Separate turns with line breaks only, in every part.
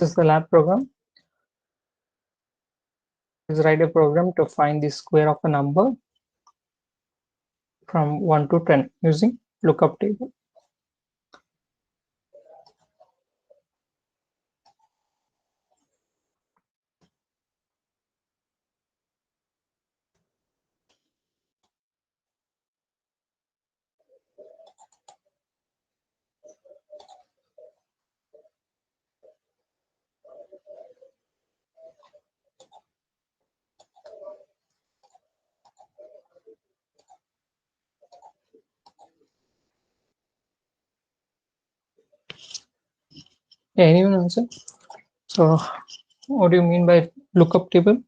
is the lab program. Let's write a program to find the square of a number from 1 to 10 using lookup table. Yeah, anyone answer? So what do you mean by lookup table?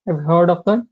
Have you heard of that?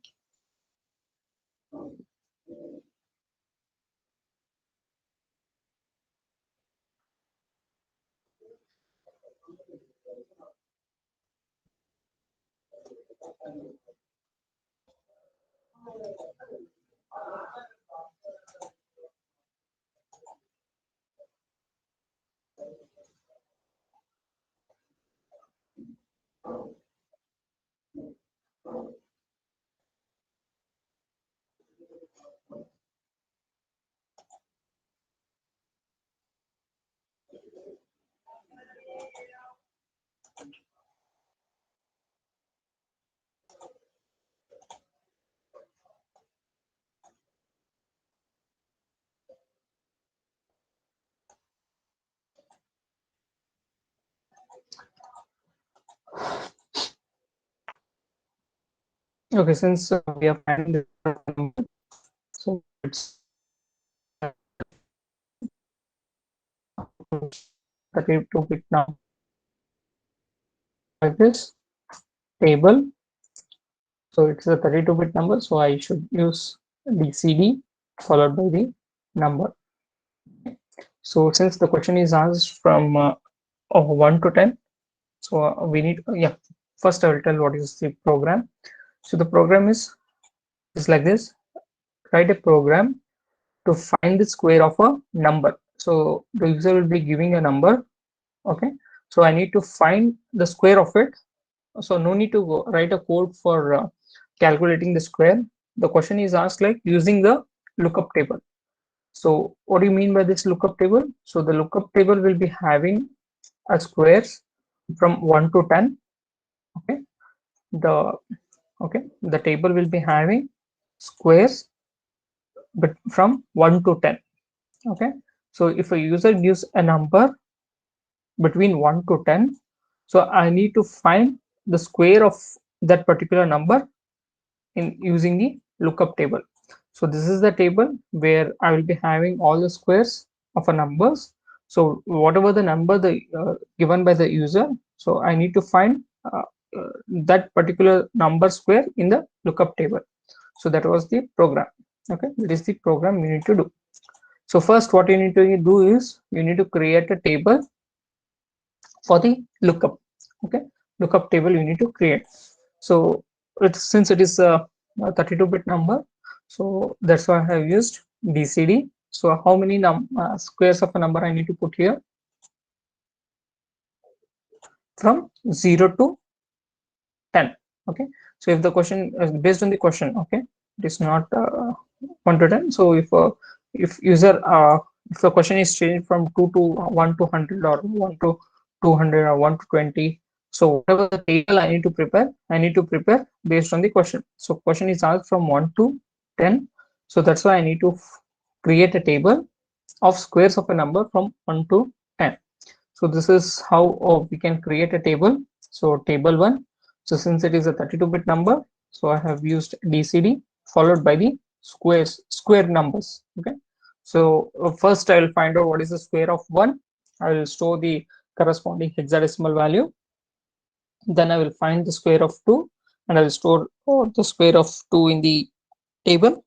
Okay, since we are finding the number, so it's 32-bit number like this table. So it's a 32-bit number, so I should use DCD followed by the number. So since the question is asked from 1 to 10, so we need, yeah, first I will tell what is the program. So the program is like this: write a program to find the square of a number. So the user will be giving a number, okay? So I need to find the square of it. So no need to write a code for calculating the square. The question is asked like using the lookup table. So what do you mean by this lookup table? So the lookup table will be having a squares from 1 to 10. Okay, the table will be having squares but from 1 to 10. Okay, so if a user gives a number between 1 to 10, so I need to find the square of that particular number in using the lookup table. So this is the table where I will be having all the squares of a numbers. So whatever the number the given by the user, so I need to find that particular number square in the lookup table. So that was the program. Okay, that is the program you need to do. So first what you need to do is you need to create a table for the lookup. Okay, lookup table you need to create. So since it is a 32-bit number, so that's why I have used BCD. So how many squares of a number I need to put here? From 0 to 10. Okay, so if the question is based on the question, okay, it is not 1 to 10. So if user if the question is changed from 2 to 1 to 100 or 1 to 200 or 1 to 20, so whatever the table I need to prepare based on the question. So question is asked from 1 to 10, so that's why I need to create a table of squares of a number from 1 to 10. So this is how we can create a table. So table 1, so since it is a 32-bit number, so I have used DCD followed by the square numbers. Okay, so first I will find out what is the square of 1. I will store the corresponding hexadecimal value. Then I will find the square of 2 and I will store the square of 2 in the table,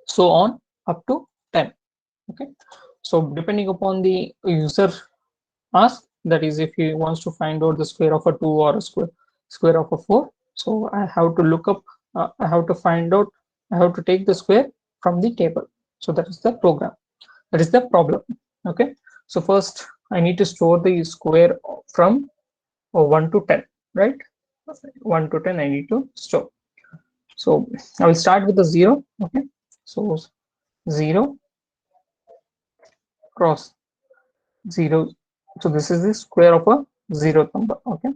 so on up to 10. Okay, so depending upon the user ask, that is if he wants to find out the square of a 2 or a square of a 4, so I have to look up, I have to find out, I have to take the square from the table. So that is the program, that is the problem. Okay, so first I need to store the square from or 1 to 10, right? 1 to 10 I need to store. So I will start with the 0. Okay, so 0 cross 0. So this is the square of a zeroth number. Okay,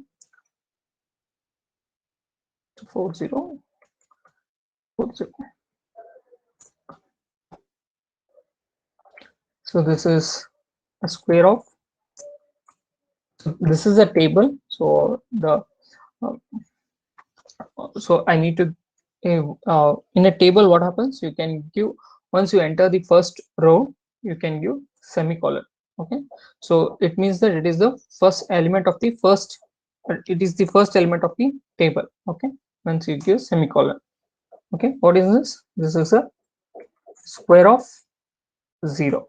40 40. So this is a square of, this is a table. So the so I need to in a table, what happens, you can give, once you enter the first row, you can give semicolon. Okay, so it means that it is the first element of the first, it is the first element of the table. Okay, once you give semicolon. Okay, what is this? This is a square of 0,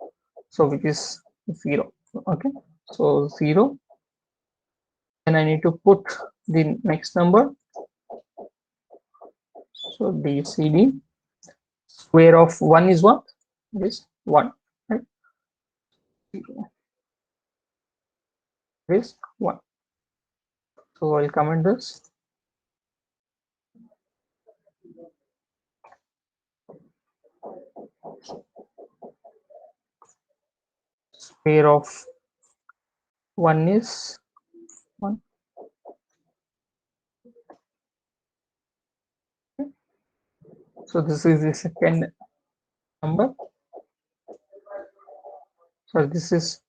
so which is 0. Okay, so 0, then I need to put the next number. So BCD, square of 1 is what? It is 1, right? It is 1. So I'll comment this. Square of 1 is 1. Okay. So this is the second number. So this is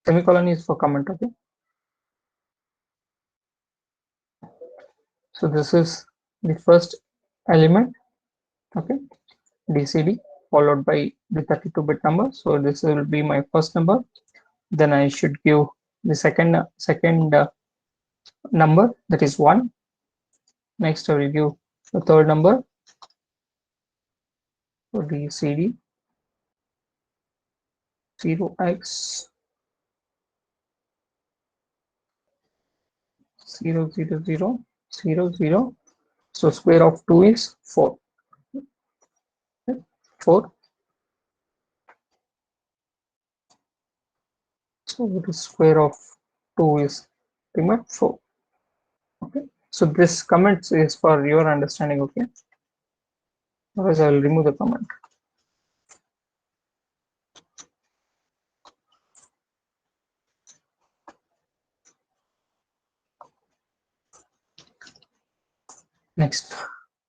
semicolon is for comment. Okay. So this is the first element. Okay. DCD followed by the 32-bit number. So this will be my first number. Then I should give the second number, that is 1. Next I will give the third number. So DCD 0x 0 0 0 0 0. So square of 2 is 4. 4. So the square of 2 is pretty much 4. Okay. So this comment is for your understanding. Okay. Otherwise I will remove the comment. Next,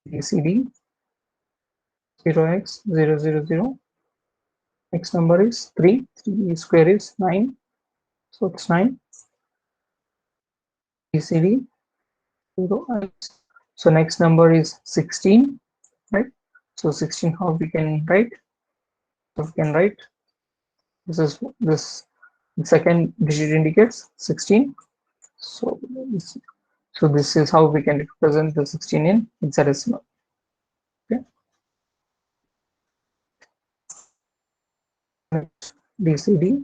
BCD 0x 0 0 0. Next number is 3. 3 square is 9. So it's 9. BCD 0x. So next number is 16, right? So 16, how we can write? So we can write, this is this second digit indicates 16. So this is how we can represent the 16 in hexadecimal. Okay. Next, BCD.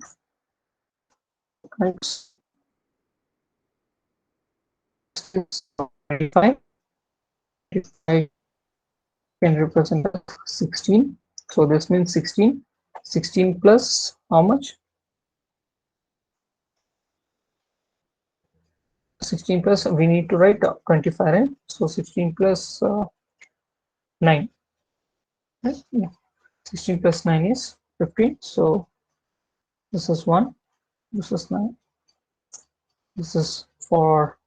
Next, 25. 25 can represent 16. So this means 16. 16 plus how much? 16 plus, we need to write 25, right? So 16 plus 9. Right? Yeah. 16 plus 9 is 15. So this is 1. This is 9. This is for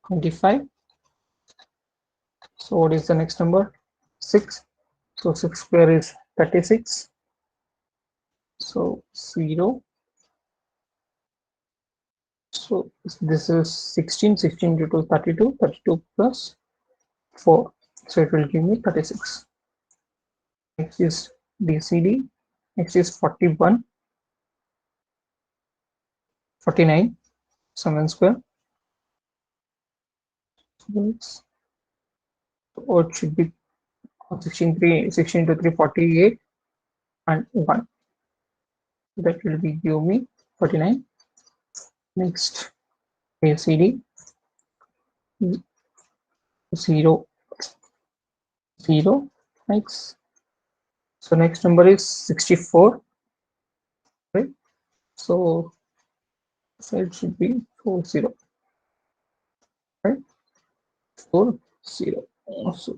25. So what is the next number? 6. So 6 square is 36. So 0. So this is 16. 16 due to 32. 32 plus 4. So it will give me 36. Next is BCD. Next is 41. 49. 7 square. Or it should be 16 to 3, 48 and 1. That will be give me 49. Next, ACD 0 0. Next, so next number is 64. Right? So So it should be 40, right? 40. So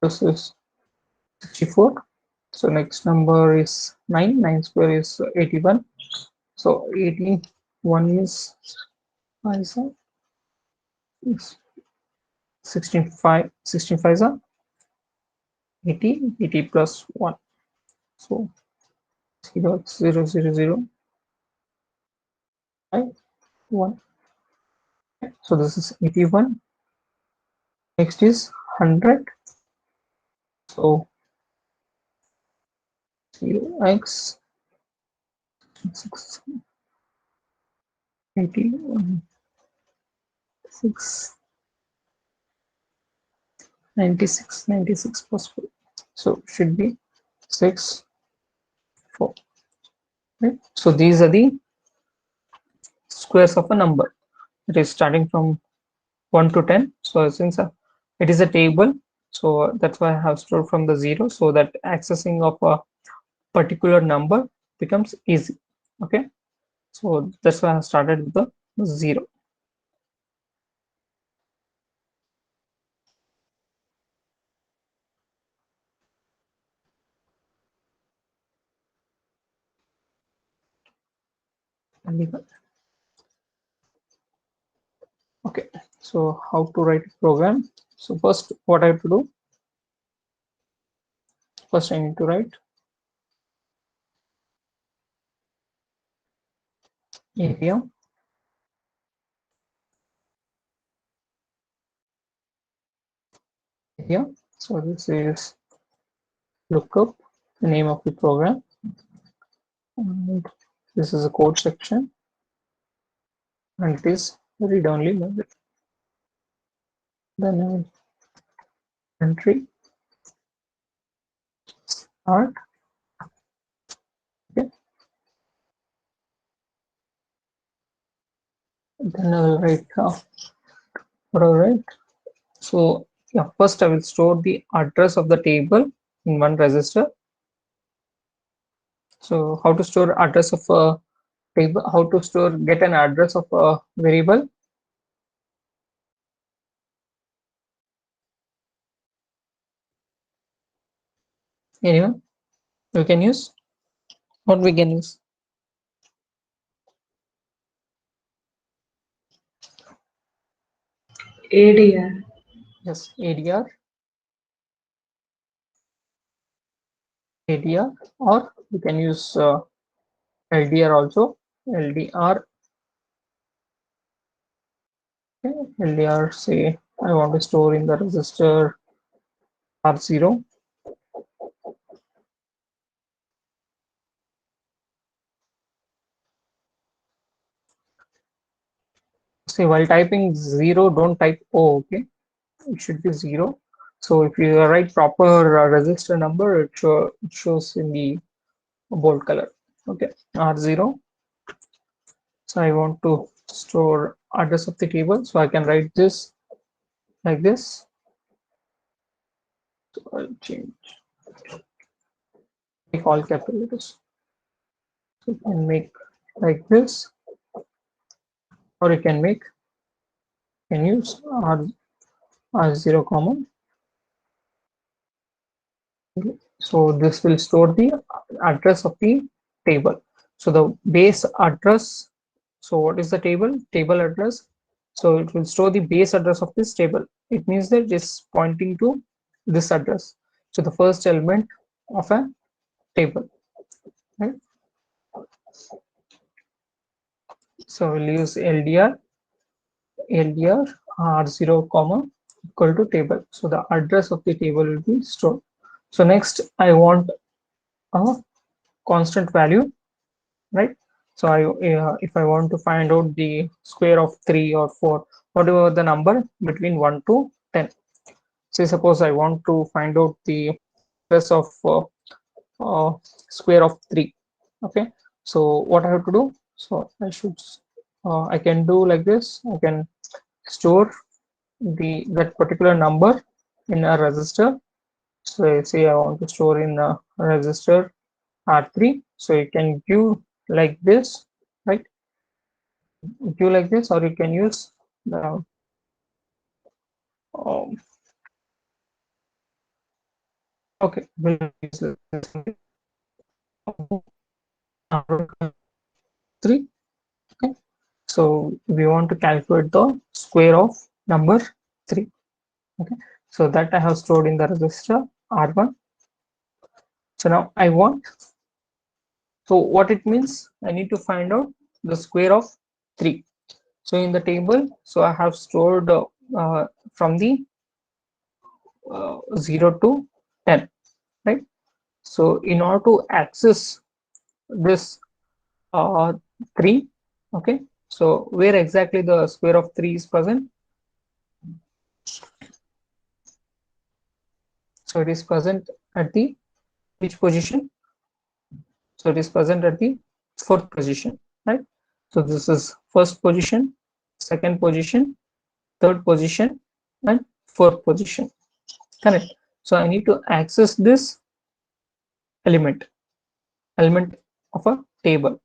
this is 64. So next number is 9. 9 square is 81. So 81 is 16 5 16 5 is 80. 80 plus 1. So 0 0 0 0 5 1. So this is 81. Next is 100. So 0x 6 80 6 96 96 plus 4. So should be 6 4. Right? So these are the squares of a number. It is starting from 1 to 10. So since it is a table, so that's why I have stored from the 0, so that accessing of a particular number becomes easy. Okay, so that's why I started with the 0. Okay, so how to write a program? So first, what I have to do? First, I need to write area. Area. So this is lookup, the name of the program, and this is a code section, and it is read only method. Then entry start. Okay. Then I will write what I write. So yeah, first I will store the address of the table in one register. So how to store address of a table? How to store get an address of a variable? Anyone? We can use what we can use.
ADR.
Yes, ADR, ADR, or we can use LDR also. LDR, okay. LDR. Say I want to store in the register R0. Say while typing 0, don't type O. Okay, it should be 0. So if you write proper register number, it shows in the bold color. Okay, R0. So I want to store address of the table, so I can write this like this. So I'll change, make all capital letters. So you can make like this, or you can make, can use R0 comma. So this will store the address of the table. So the base address. So what is the table? Table address. So it will store the base address of this table. It means that it is pointing to this address. So the first element of a table, right? So we'll use LDR, LDR R0 comma equal to table. So the address of the table will be stored. So next I want a constant value, right? So if I want to find out the square of 3 or 4, whatever the number between 1 to 10. Say suppose I want to find out the address of square of 3. Okay, so what I have to do? So I can do like this. I can store that particular number in a register. So say I want to store in a register R3. So you can give like this, right? view like this, or you can use the um, okay, we'll use this three. Okay, so we want to calculate the square of number 3. Okay, so that I have stored in the register R1. So now I want, so what it means, I need to find out the square of 3. So in the table, so I have stored from the 0 to 10, right? So in order to access this 3, okay, so where exactly the square of 3 is present? So it is present at the which position? So it is present at the fourth position, right? So this is first position, second position, third position, and fourth position, correct? So I need to access this element of a table,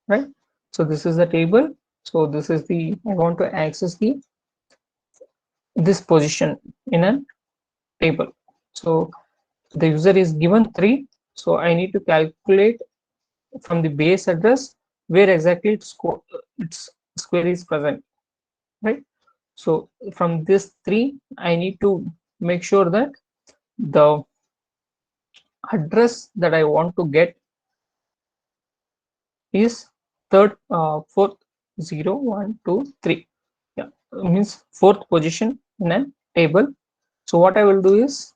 right? So this is the table. So this is the, I want to access the this position in a table. So the user is given 3, so I need to calculate from the base address where exactly its square is present, right? So from this 3, I need to make sure that the address that I want to get is fourth, 0 1 2 3. Yeah, means fourth position in a table. So what I will do is,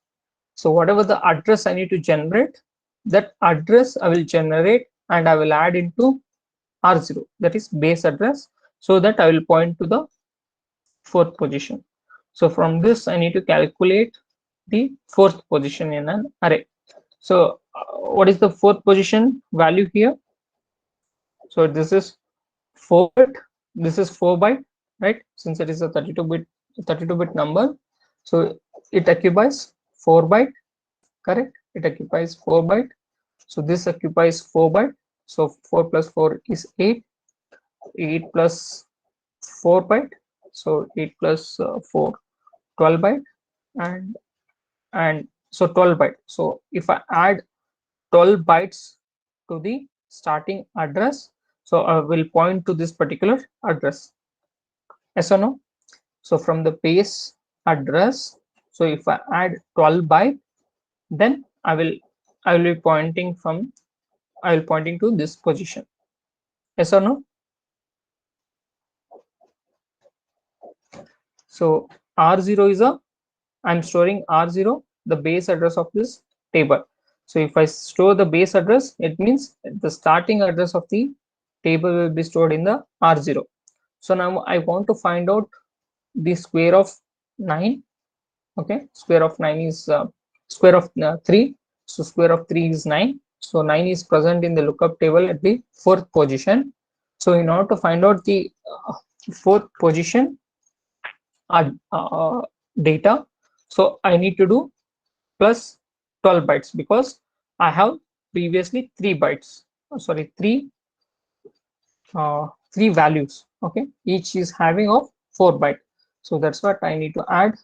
so whatever the address I need to generate, that address I will generate and I will add into R0, that is base address, so that I will point to the fourth position. So from this I need to calculate the fourth position in an array. So what is the fourth position value here? So this is 4 bit, this is 4 byte, right? Since it is a 32-bit number, so it occupies 4 byte, correct? It occupies 4 byte. So this occupies 4 byte. So 4 plus 4 is 8. 8 plus 4 byte. So 8 plus 4, 12 byte, and so 12 byte. So if I add 12 bytes to the starting address, so I will point to this particular address. Yes or no? So from the base address, so if I add 12 byte, then I will be pointing from, I will pointing to this position. Yes or no? So R0 is a, I'm storing R0, the base address of this table. So if I store the base address, it means the starting address of the table will be stored in the R0. So now I want to find out the square of 9. Okay, square of 9 is square of 3. So square of 3 is 9. So 9 is present in the lookup table at the fourth position. So in order to find out the fourth position data, so I need to do plus 12 bytes because I have previously 3 bytes, sorry, three values. Okay, each is having of 4 byte. So that's what I need to add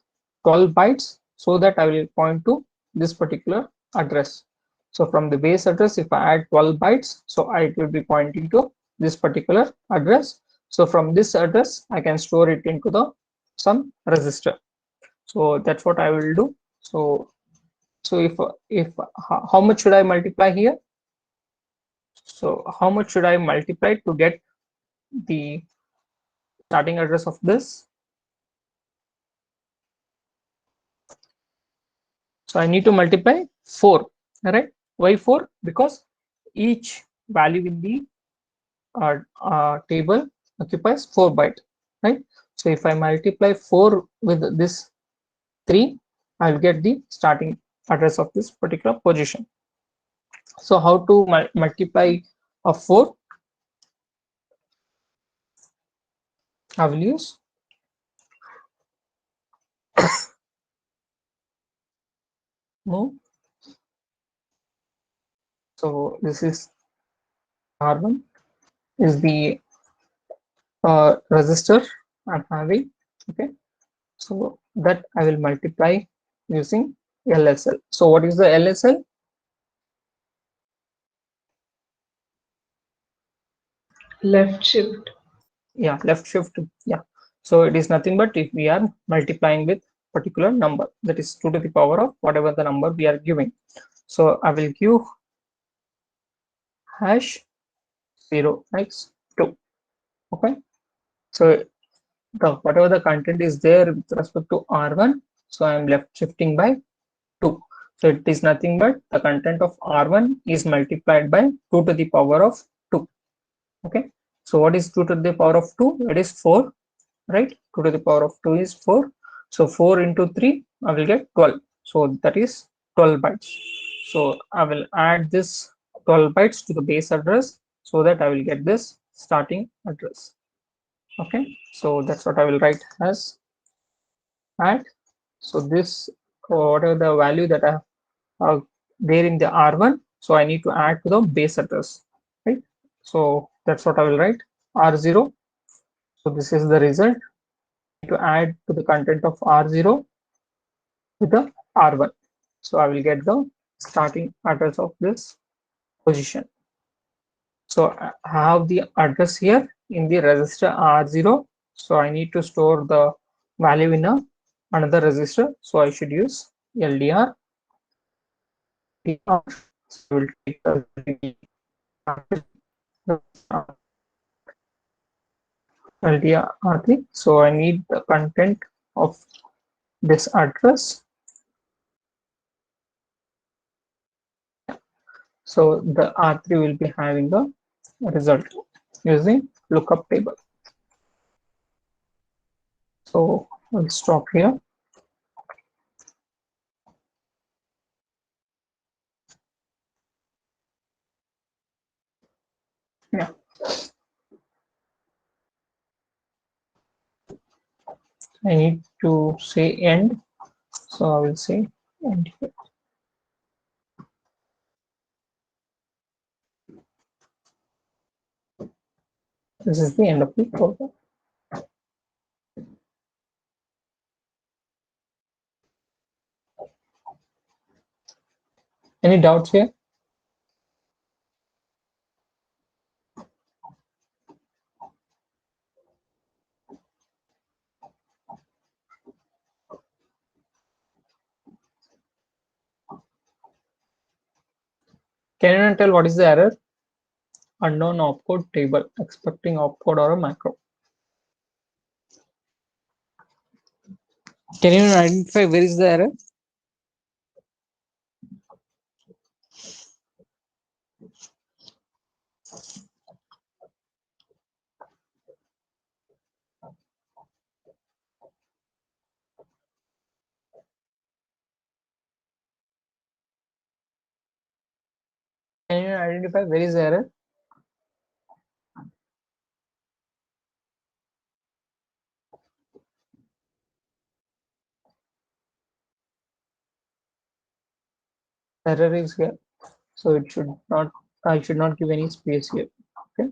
12 bytes so that I will point to this particular address. So from the base address, if I add 12 bytes, so I will be pointing to this particular address. So from this address, I can store it into the some register. So that's what I will do. So if how much should I multiply here? So how much should I multiply to get the starting address of this? So I need to multiply 4, right? Why 4? Because each value in the table occupies 4 byte, right? So if I multiply 4 with this 3, I'll get the starting address of this particular position. So how to multiply a 4? I will use move. So this is R1 is the register I'm having. Okay, so that I will multiply using LSL. So what is the LSL?
Left shift.
Yeah, left shift. Yeah, so it is nothing but if we are multiplying with particular number, that is 2 to the power of whatever the number we are giving. So I will give hash 0 x 2. Okay, so the whatever the content is there with respect to R1, so I am left shifting by 2. So it is nothing but the content of R1 is multiplied by 2 to the power of 2. Okay, so what is 2 to the power of 2? It is 4, right? 2 to the power of 2 is 4. So 4 into 3, I will get 12. So that is 12 bytes. So I will add this 12 bytes to the base address so that I will get this starting address. Okay, so that's what I will write as add. So this, whatever the value that I have there in the R1, so I need to add to the base address, right? So that's what I will write R0. So this is the result. To add to the content of R0 with the R1. So I will get the starting address of this position. So I have the address here in the register R0. So I need to store the value in another register. So I should use LDR. So I will take the LDR R3. So I need the content of this address. So the R3 will be having the result using lookup table. So we'll stop here. Yeah, I need to say end. So I will say end here. This is the end of the program. Any doubts here? Can you tell what is the error? Unknown opcode table, expecting opcode or a macro. Can you identify where is the error? Can you identify where is the error? Error is here. So it should not, I should not give any space here. Okay.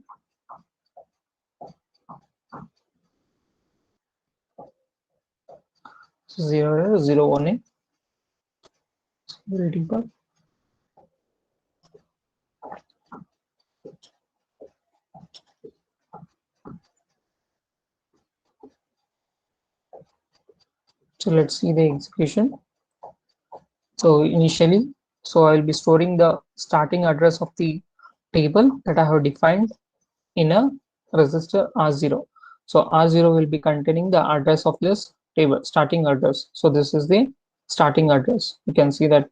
So 0 0 1 a. We'll debug. So let's see the execution. So initially, so I'll be storing the starting address of the table that I have defined in a register R0. So R0 will be containing the address of this table, starting address. So this is the starting address. You can see that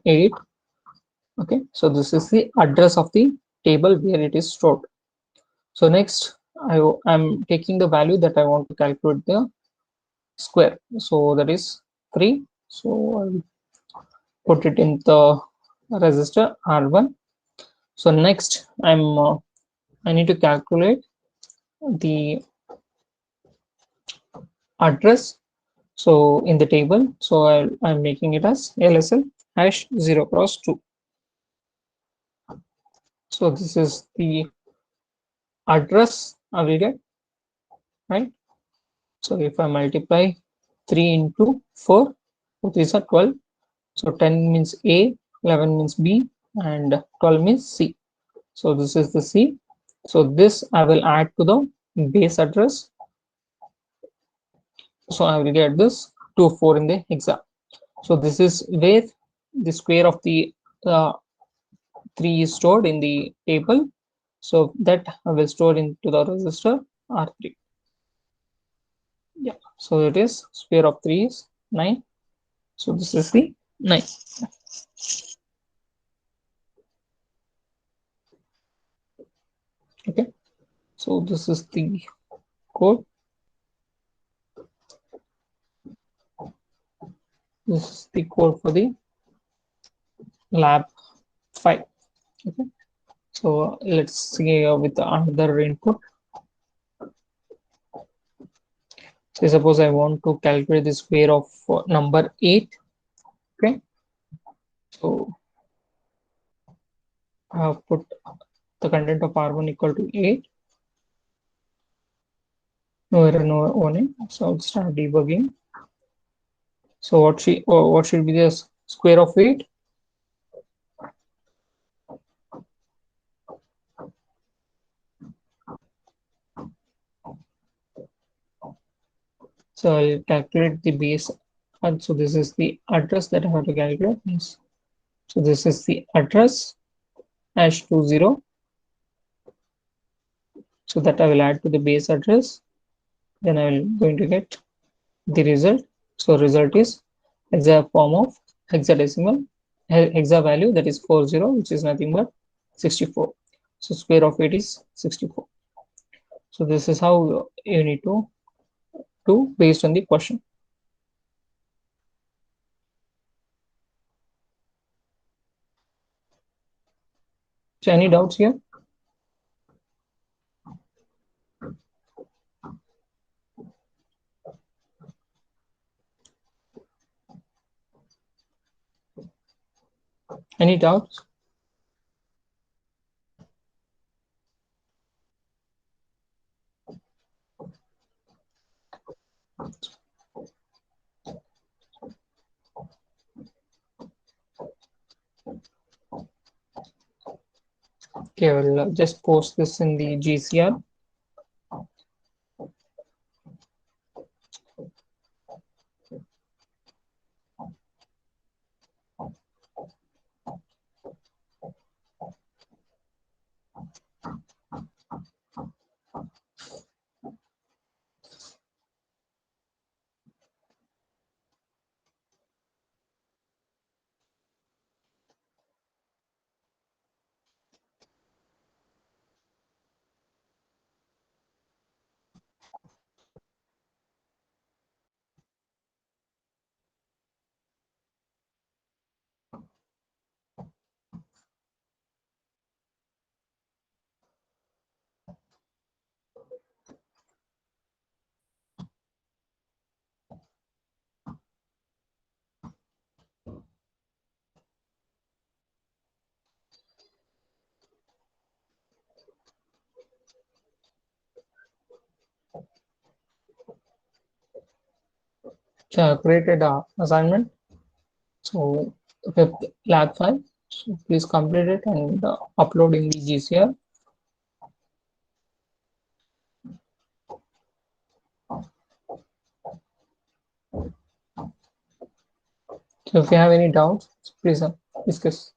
18. Okay, so this is the address of the table where it is stored. So next, I'm taking the value that I want to calculate the square. So that is 3. So I'll put it in the register R1. So next, I need to calculate the address. So in the table, so I'm making it as LSL hash 0 cross 2. So this is the address I will get. right? So if I multiply 3 into 4, so these are 12. So 10 means A, 11 means B, and 12 means C. So this is the C. So this I will add to the base address. So I will get this 2, 4 in the hexa. So this is where the square of the 3 is stored in the table. So that I will store into the register R3. Yeah, so it is square of 3 is 9. So this is the 9. Okay, so this is the code. This is the code for the lab 5. Okay, so let's see with another input. So suppose I want to calculate the square of number 8. Okay, so I have put the content of R1 equal to 8. No error, no warning. So I'll start debugging. So what should be the square of 8? So I'll calculate the base, and so this is the address that I have to calculate. So this is the address hash 20. So that I will add to the base address. Then I will going to get the result. So result is hexa form of hexadecimal hexa value, that is 40, which is nothing but 64. So square of 8 is 64. So this is how you need to do based on the question. So any doubts here? Any doubts? Okay, I will just post this in the GCR. So I created a assignment. So with lab file. So please complete it and upload in the GCR. So if you have any doubts, please discuss.